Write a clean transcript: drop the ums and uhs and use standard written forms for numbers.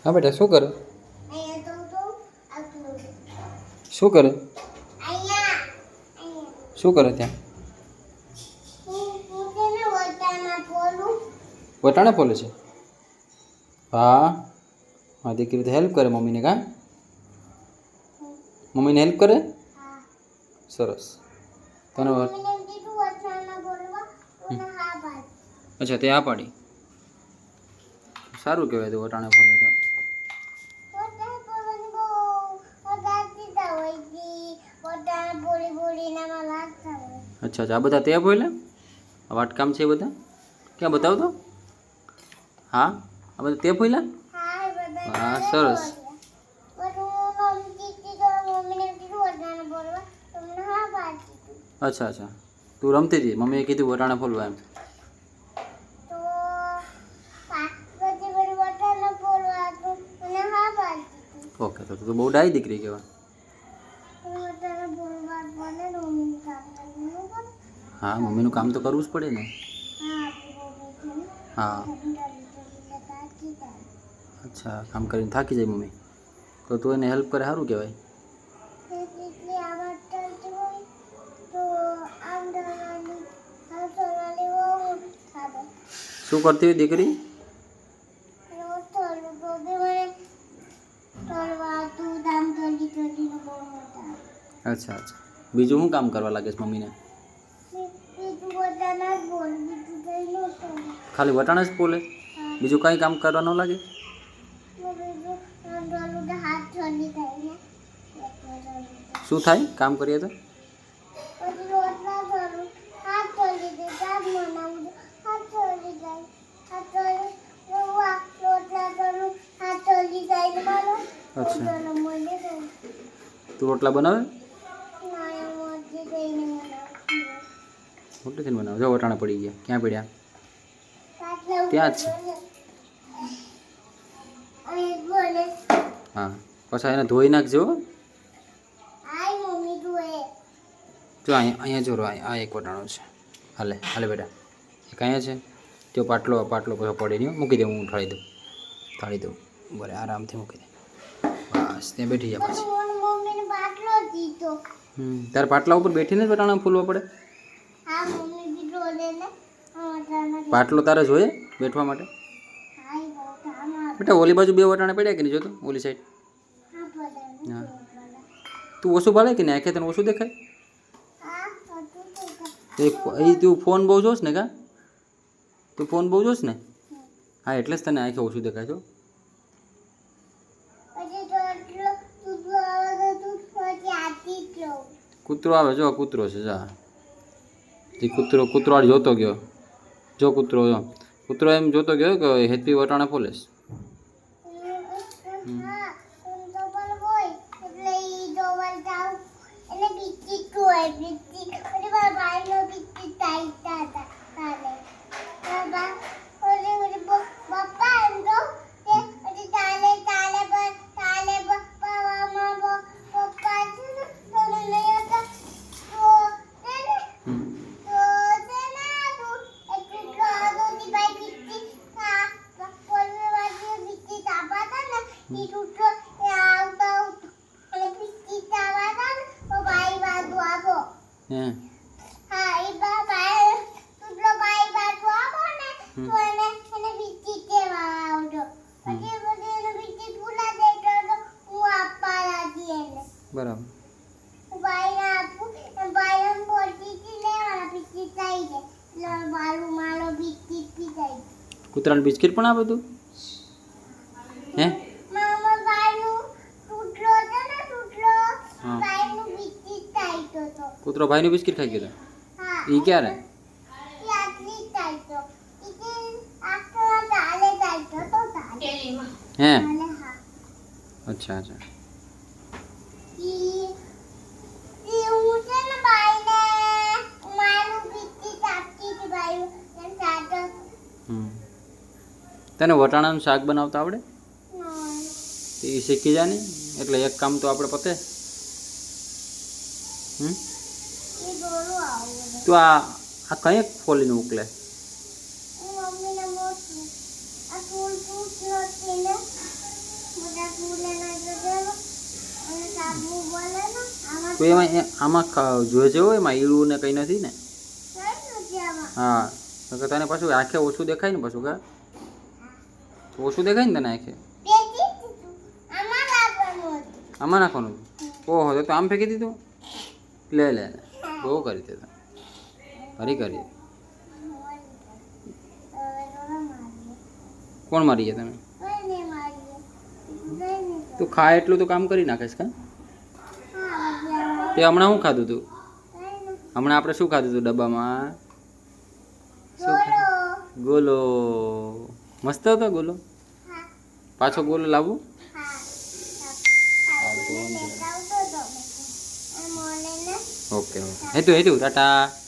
હા બેટા શું કરે શું કરે શું કરે ત્યાં વટાણા ફોલે છે હા હા દીકરી તો હેલ્પ કરે મમ્મીને કાં મમ્મીને હેલ્પ કરે સરસ તને અચ્છા તે આ પાડી સારું કહેવાય તો વટાણા ફોલે તો અચ્છા અચ્છા આ બધા તે બોલે વાટકામ છે એ બધા ક્યાં બતાવ તો હા આ બધા તે બોલ્યા હા સરસ અચ્છા અચ્છા તું રમતી હતી મમ્મીએ કીધું વટાણા ફોલવા એમ ઓકે તો તું બહુ ડાઈ દીકરી કહેવાય હા મમ્મીનું કામ તો કરવું જ પડે ને હા અચ્છા કામ કરીને થાકી જાય મમ્મી તો તું એને હેલ્પ કરે સારું કહેવાય શું કરતી હોય દીકરી અચ્છા અચ્છા બીજું શું કામ કરવા લાગે છે મમ્મીને ખાલી વટાણા જ બોલે બીજું કંઈ કામ કરવા ન લાગે શું થાય કામ કરીએ તો અચ્છા તું રોટલા બનાવે મોટેથી બનાવે જો વટાણા પડી ગયા ક્યાં પડ્યા ત્યાં જ છે હા પાછા એને ધોઈ નાખજો જો અહીંયા જો આ એક વટાણો છે હાલે હાલે બેટા એક અહીંયા છે તે પાટલો પાટલો પછી પડી નહીં મૂકી દે હું થાળી દઉં બરે આરામથી મૂકી દે બસ ત્યાં બેઠી જાય પછી તારે પાટલા ઉપર બેઠીને જ વટાણા ફૂલવા પડે પાટલો તારે જોઈએ બેઠવા માટે બેટા ઓલી બાજુ બે વટાણા પડ્યા કે નહીં જોતો ઓલી સાઈડ હા તું ઓછું ભાળે કે ને આંખે તને ઓછું દેખાય એ તું ફોન બહુ જોશ ને કા તું ફોન બહુ જોશ ને હા એટલે જ તને આંખે ઓછું દેખાય છો કૂતરો આવે જો કૂતરો છે જા એ કૂતરો જોતો ગયો જો કૂતરો એમ જોતો ગયો કે હેતવી વટાણા ફોલેશ બરાબર કૂતરાને બિસ્કિટ પણ આપે તું હે કૂતરો ભાઈનું બિસ્કિટ ખાઈ ગયો એ ક્યારે હે અચ્છા અચ્છા તને વટાણાનું શાક બનાવતા આવડે એ શીખી જાય ને એટલે એક કામ તો આપણે પતે તું આ કંઈ ફોલીને ઉકલે તો એમાં આમાં જોજે હોય એમાં ઈળું ને કંઈ નથી ને. હા તો તને પાછું આંખે ઓછું દેખાય ને પાછું કા ઓછું દેખાય ને તને આંખે. આમાં નાખવાનું ઓહો તો આમ ફેંકી દીધું. લે લે લે બહુ કરી દે હરી કરી. કોણ મારી ગયા તમે? તું ખા એટલું તો કામ કરી નાખીશ કા. તે હમણાં શું ખાધું તું? હમણાં આપણે શું ખાધું તું ડબ્બામાં? ગોલો. મસ્ત હતો ગોલો. પાછો ગોલો લાવું? ઓકે ઓકે હેતું ટાટા.